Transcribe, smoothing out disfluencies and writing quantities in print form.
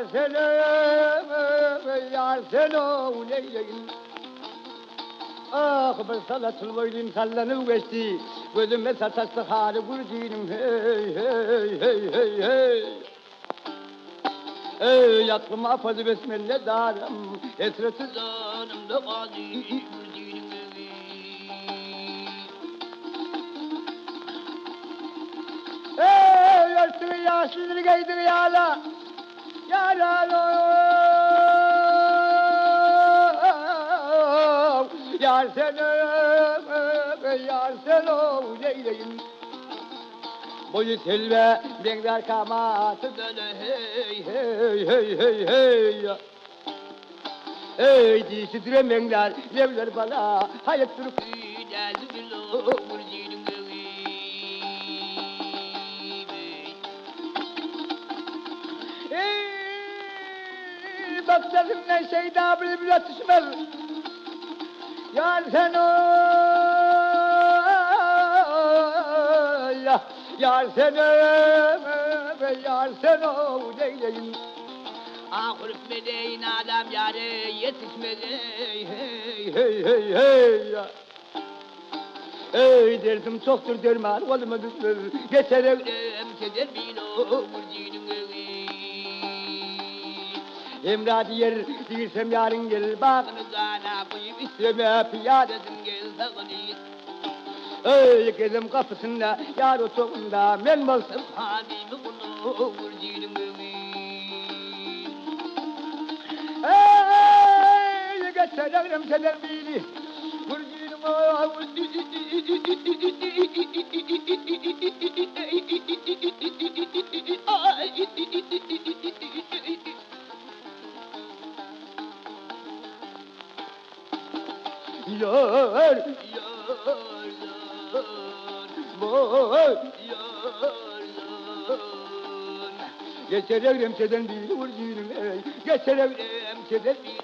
Yar seni, yar seni uleyin. Ah bir salatıl boylum sallanıp geçti. Gözüme sataştı hali gurdinim hey hey hey hey hey. Ey yatkım afazı besmelle darım. Esreti zanımda gazi gurdinim evi. Ey yaşlı yaşlıdır gaydır yala. Yala yar seni neyleyim. Boyu telve renkler kamatı döne hey hey hey hey hey. Ey dişi diremenler levler bana hayat durup geldi bilo burcinin evi. Ey bak seninle şeyda bir atışmaz. Yar sen yar sen yar sen neyleyim. Ah hürmetmedeyin adam yâre yetişmedi hey hey hey hey. Ey derdim çoktur derman olma düşmür. Geçer evlem keder bilo burcinin evi. Emradi yer değilsem yarın gel bakını zana koyup isteme piyadedim gel sağını. Ey gezem kapısında yar oturunda men balsam habimi bunu burcinin evi. Ey geçerim keder bili burcinin yar yar boy yar geçerim seden bir burcunum ey geçerim seden bir